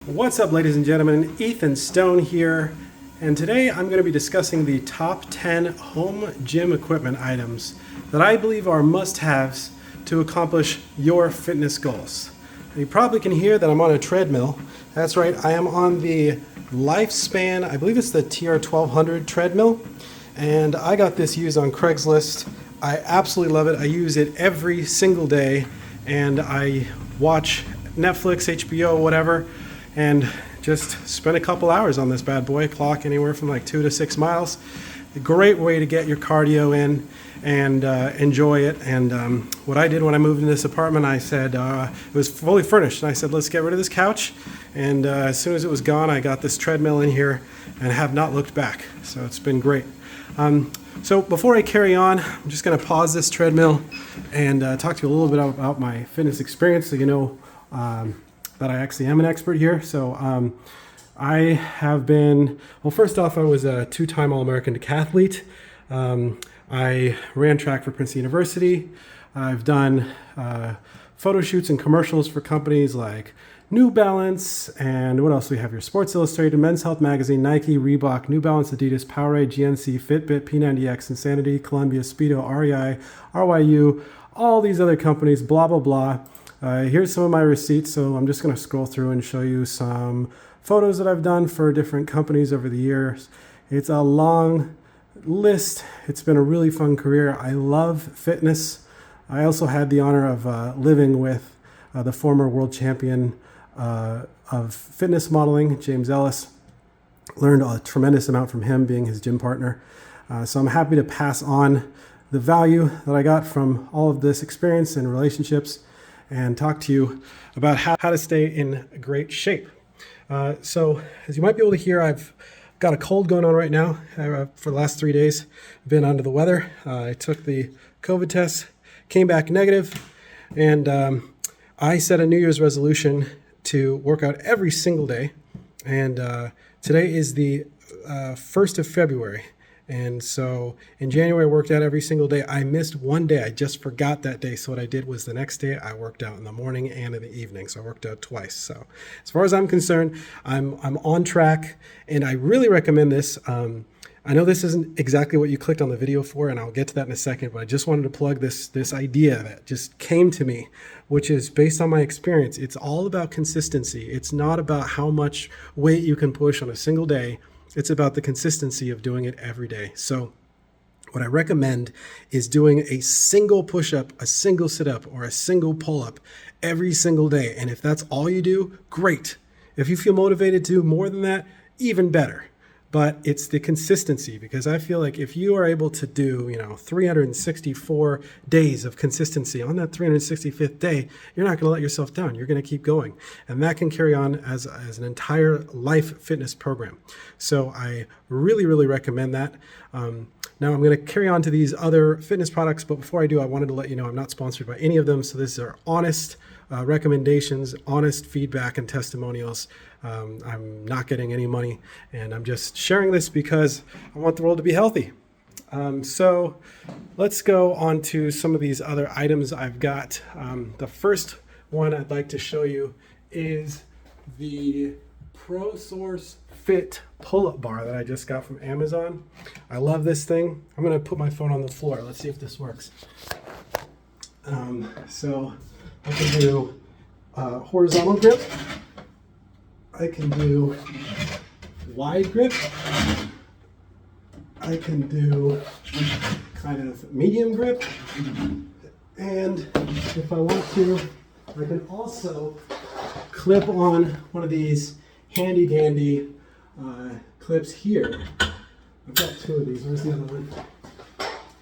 What's up, ladies and gentlemen? Ethan Stone here, and today I'm going to be discussing the top 10 home gym equipment items that I believe are must-haves to accomplish your fitness goals. You probably can hear that I'm on a treadmill. That's right, I am on the Lifespan, I believe it's the TR1200 treadmill, and I got this used on Craigslist. I absolutely love it. I use it every single day, and I watch Netflix, HBO, whatever, and just spend a couple hours on this bad boy. Clock anywhere from like 2 to 6 miles. A great way to get your cardio in and enjoy it. And what I did when I moved into this apartment, I said, it was fully furnished, and I said, let's get rid of this couch. And as soon as it was gone, I got this treadmill in here and have not looked back. So it's been great. So before I carry on, I'm just going to pause this treadmill and talk to you a little bit about my fitness experience, so you know that I actually am an expert here. So I have been, well, first off, I was a 2-time All-American decathlete. I ran track for Princeton University. I've done photo shoots and commercials for companies like New Balance, and what else do we have here? Sports Illustrated, Men's Health Magazine, Nike, Reebok, New Balance, Adidas, Powerade, GNC, Fitbit, P90X, Insanity, Columbia, Speedo, REI, RYU, all these other companies, blah, blah, blah. Here's some of my receipts, so I'm just going to scroll through and show you some photos that I've done for different companies over the years. It's a long list. It's been a really fun career. I love fitness. I also had the honor of living with the former world champion of fitness modeling, James Ellis. Learned a tremendous amount from him, being his gym partner. So I'm happy to pass on the value that I got from all of this experience and relationships and talk to you about how to stay in great shape. So as you might be able to hear, I've got a cold going on right now. For the last 3 days, I've been under the weather. I took the COVID test, came back negative, and I set a New Year's resolution to work out every single day. And today is the 1st of February. And so in January, I worked out every single day. I missed one day. I just forgot that day. So what I did was the next day, I worked out in the morning and in the evening. So I worked out twice. So as far as I'm concerned, I'm on track, and I really recommend this. I know this isn't exactly what you clicked on the video for, and I'll get to that in a second, but I just wanted to plug this idea that just came to me, which is based on my experience. It's all about consistency. It's not about how much weight you can push on a single day. It's about the consistency of doing it every day. So what I recommend is doing a single push-up, a single sit-up, or a single pull-up every single day. And if that's all you do, great. If you feel motivated to do more than that, even better. But it's the consistency, because I feel like if you are able to do, 364 days of consistency on that 365th day, you're not going to let yourself down. You're going to keep going. And that can carry on as an entire life fitness program. So I really, really recommend that. Now I'm going to carry on to these other fitness products, but before I do, I wanted to let you know I'm not sponsored by any of them. So these are honest recommendations, honest feedback, and testimonials. I'm not getting any money, and I'm just sharing this because I want the world to be healthy. So let's go on to some of these other items I've got. The first one I'd like to show you is the ProSource Fit pull-up bar that I just got from Amazon. I love this thing. I'm going to put my phone on the floor. Let's see if this works. So I can do horizontal grip. I can do wide grip. I can do kind of medium grip. And if I want to, I can also clip on one of these handy dandy clips here. I've got 2 of these. Where's the other one?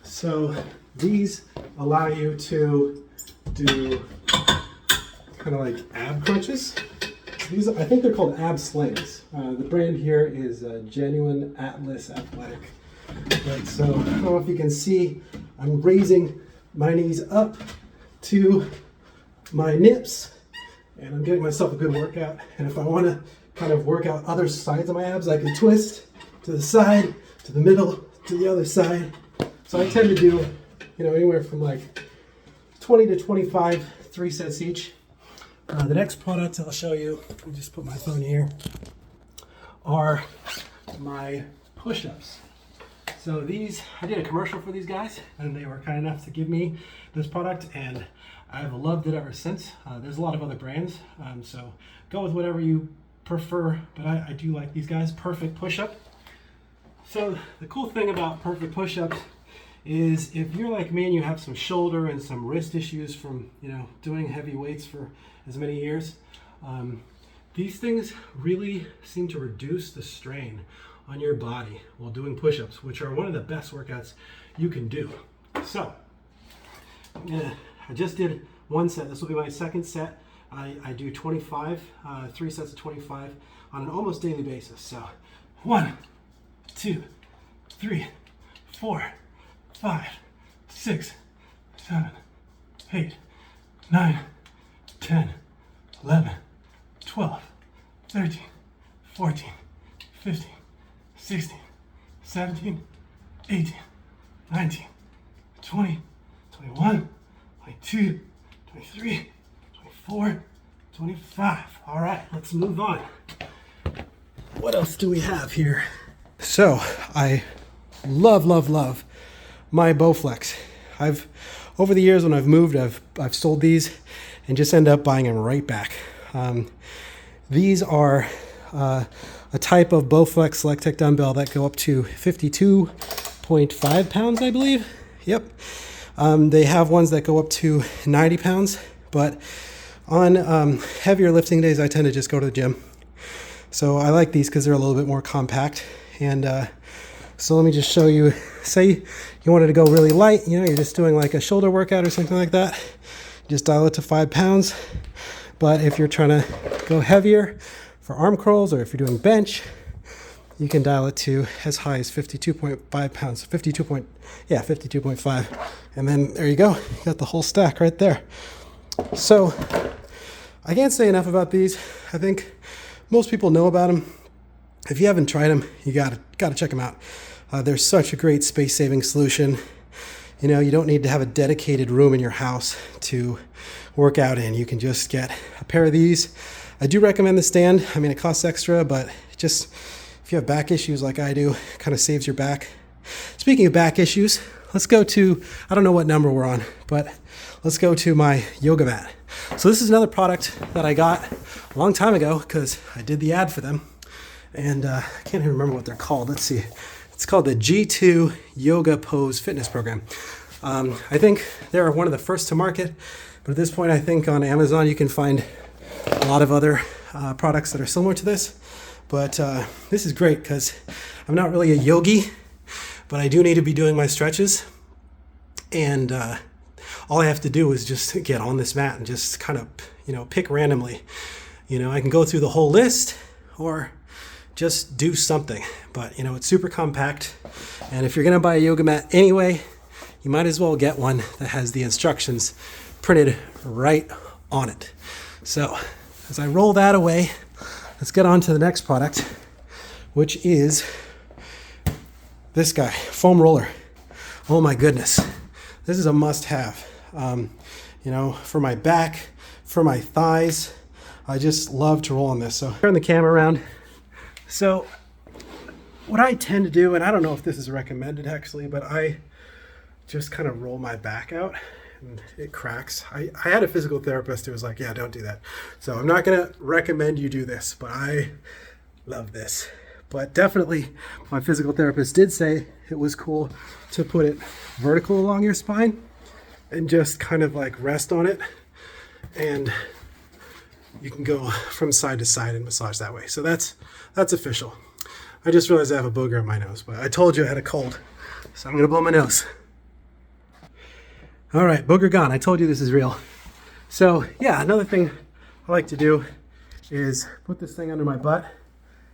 So these allow you to do kind of like ab crunches. These, I think they're called ab slings. The brand here is Genuine Atlas Athletic. But so I don't know if you can see, I'm raising my knees up to my nips, and I'm getting myself a good workout. And if I want to kind of work out other sides of my abs, I can twist to the side, to the middle, to the other side. So I tend to do, anywhere from like 20 to 25, 3 sets each. The next product I'll show you, let me just put my phone here, are my push-ups. So these, I did a commercial for these guys, and they were kind enough to give me this product, and I've loved it ever since. There's a lot of other brands, so go with whatever you prefer, but I do like these guys. Perfect Push-Up. So the cool thing about Perfect Push-Ups is if you're like me and you have some shoulder and some wrist issues from doing heavy weights for as many years, these things really seem to reduce the strain on your body while doing push-ups, which are one of the best workouts you can do. So I just did one set. This will be my second set. I do 25, 3 sets of 25 on an almost daily basis. So 1, 2, 3, 4, 5, 6, 7, 8, 9, 10, 11, 12, 13, 14, 15, 16, 17, 18, 19, 20, 21, 22, 23, 24, 25. All right, let's move on. What else do we have here? So I love my Bowflex. Over the years when I've moved, I've sold these and just end up buying them right back. These are a type of Bowflex SelectTech dumbbell that go up to 52.5 pounds, I believe. Yep. They have ones that go up to 90 pounds, but on heavier lifting days, I tend to just go to the gym. So I like these because they're a little bit more compact. And so let me just show you, say you wanted to go really light, you're just doing like a shoulder workout or something like that, just dial it to 5 pounds. But if you're trying to go heavier for arm curls, or if you're doing bench, you can dial it to as high as 52.5 pounds, 52.5. And then there you go, you got the whole stack right there. So I can't say enough about these. I think most people know about them. If you haven't tried them, you gotta check them out. They're such a great space-saving solution. You don't need to have a dedicated room in your house to work out in. You can just get a pair of these. I do recommend the stand. I mean, it costs extra, but just if you have back issues like I do, it kind of saves your back. Speaking of back issues, let's go to, I don't know what number we're on, but let's go to my yoga mat. So this is another product that I got a long time ago because I did the ad for them. And I can't even remember what they're called. Let's see. It's called the G2 Yoga Pose Fitness Program. I think they're one of the first to market, but at this point, I think on Amazon you can find a lot of other products that are similar to this. But this is great because I'm not really a yogi, but I do need to be doing my stretches. And all I have to do is just get on this mat and just kind of, pick randomly. I can go through the whole list or just do something, but it's super compact. And if you're gonna buy a yoga mat anyway, you might as well get one that has the instructions printed right on it. So as I roll that away, let's get on to the next product, which is this guy, foam roller. Oh my goodness, this is a must-have. For my back, for my thighs, I just love to roll on this. So turn the camera around. So what I tend to do, and I don't know if this is recommended actually, but I just kind of roll my back out and it cracks. I had a physical therapist who was like, yeah, don't do that. So I'm not going to recommend you do this, but I love this. But definitely my physical therapist did say it was cool to put it vertical along your spine and just kind of like rest on it. And you can go from side to side and massage that way. So that's official. I just realized I have a booger in my nose, but I told you I had a cold, so I'm gonna blow my nose. All right, booger gone. I told you this is real. So yeah, another thing I like to do is put this thing under my butt,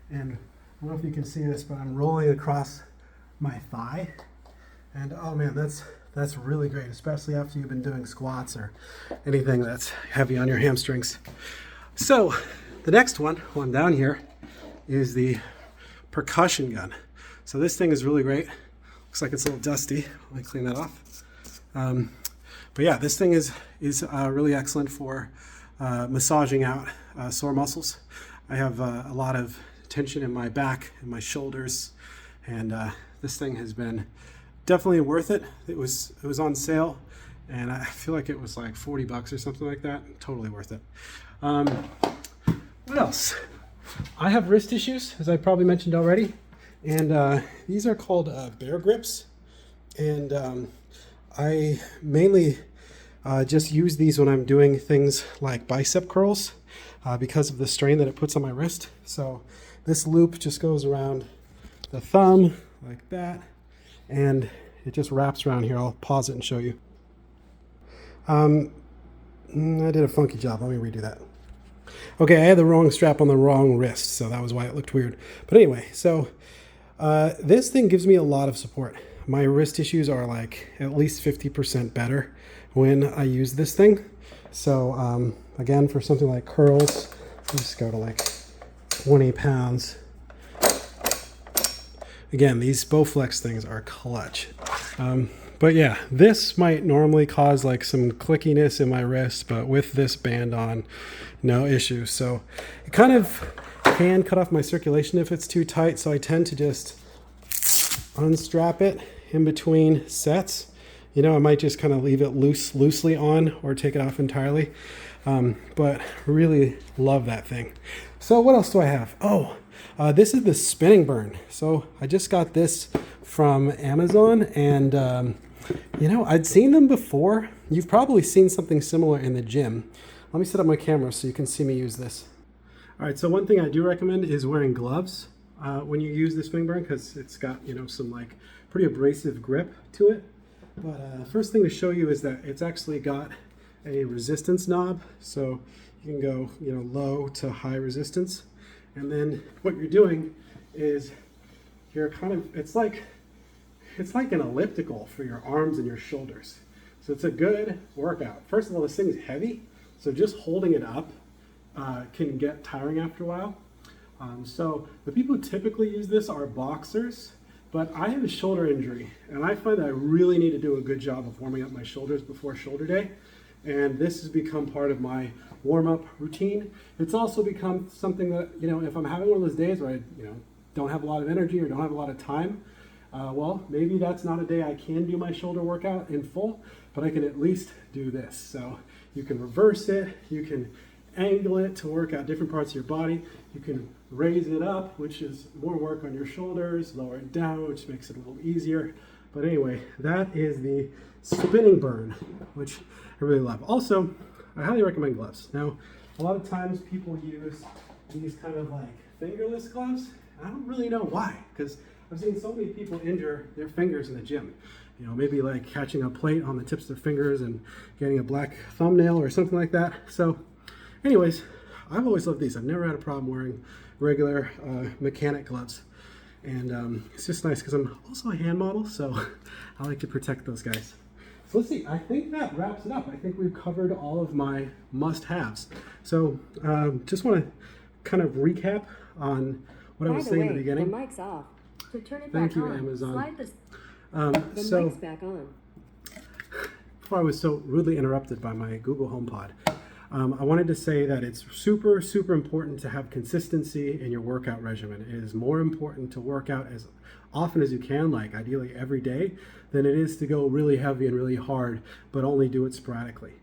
and I don't know if you can see this, but I'm rolling across my thigh. And oh man, that's really great, especially after you've been doing squats or anything that's heavy on your hamstrings. So the next one down here is the percussion gun. So this thing is really great. Looks like it's a little dusty. Let me clean that off. But yeah, this thing is really excellent for massaging out sore muscles. I have a lot of tension in my back and my shoulders, and this thing has been definitely worth it. It was on sale, and I feel like it was like 40 bucks or something like that. Totally worth it. What else? I have wrist issues, as I probably mentioned already, and these are called Bear Grips, and I mainly just use these when I'm doing things like bicep curls because of the strain that it puts on my wrist. So this loop just goes around the thumb like that, and it just wraps around here. I'll pause it and show you. I did a funky job. Let me redo that. Okay, I had the wrong strap on the wrong wrist, so that was why it looked weird. But anyway, so this thing gives me a lot of support. My wrist issues are like at least 50% better when I use this thing. So again, for something like curls, just go to like 20 pounds. Again, these Bowflex things are clutch. But yeah, this might normally cause like some clickiness in my wrist, but with this band on, no issue. So it kind of can cut off my circulation if it's too tight, so I tend to just unstrap it in between sets. You know, I might just kind of leave it loosely on or take it off entirely. But really love that thing. So what else do I have? Oh, this is the Spinning Burn. So I just got this from Amazon, and you know, I'd seen them before. You've probably seen something similar in the gym. Let me set up my camera so you can see me use this. All right, so one thing I do recommend is wearing gloves when you use the Spinning Burn, because it's got, you know, some like pretty abrasive grip to it. But first thing to show you is that it's actually got a resistance knob, so you can go, you know, low to high resistance. And then what you're doing is you're kind of, it's like an elliptical for your arms and your shoulders. So it's a good workout. First of all, this thing is heavy, so just holding it up can get tiring after a while. So the people who typically use this are boxers, but I have a shoulder injury, and I find that I really need to do a good job of warming up my shoulders before shoulder day. And this has become part of my warm-up routine. It's also become something that, you know, if I'm having one of those days where I, you know, don't have a lot of energy or don't have a lot of time, well, maybe that's not a day I can do my shoulder workout in full, but I can at least do this. So you can reverse it, you can angle it to work out different parts of your body, you can raise it up, which is more work on your shoulders, lower it down, which makes it a little easier. But anyway, that is the Spinning Burn, which I really love. Also, I highly recommend gloves. Now, a lot of times people use these kind of like fingerless gloves. I don't really know why, because I've seen so many people injure their fingers in the gym. You know, maybe like catching a plate on the tips of their fingers and getting a black thumbnail or something like that. So anyways, I've always loved these. I've never had a problem wearing regular mechanic gloves. And it's just nice because I'm also a hand model, so I like to protect those guys. So let's see, I think that wraps it up. I think we've covered all of my must-haves. So just want to kind of recap on what I was saying in the beginning. The mic's off. So turn it Thank back you, on. Amazon. Slide the mic's back on. Before I was so rudely interrupted by my Google HomePod, I wanted to say that it's super, super important to have consistency in your workout regimen. It is more important to work out as often as you can, like ideally every day, than it is to go really heavy and really hard, but only do it sporadically.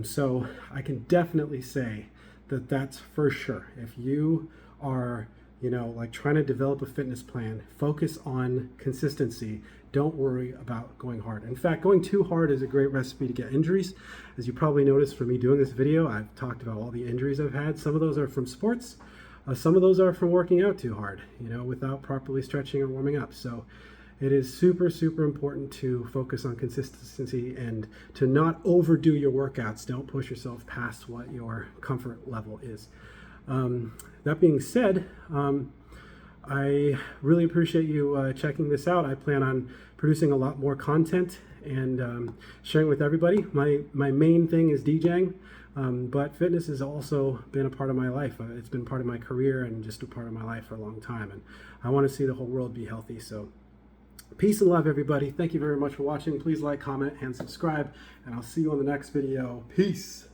So I can definitely say that that's for sure. If you are, you know, like trying to develop a fitness plan, focus on consistency. Don't worry about going hard. In fact, going too hard is a great recipe to get injuries. As you probably noticed from me doing this video, I've talked about all the injuries I've had. Some of those are from sports. Some of those are from working out too hard, you know, without properly stretching or warming up. So it is super, super important to focus on consistency and to not overdo your workouts. Don't push yourself past what your comfort level is. That being said, I really appreciate you checking this out. I plan on producing a lot more content and sharing with everybody. My main thing is DJing, but fitness has also been a part of my life. It's been part of my career and just a part of my life for a long time. And I want to see the whole world be healthy. So peace and love, everybody. Thank you very much for watching. Please like, comment, and subscribe. And I'll see you on the next video. Peace.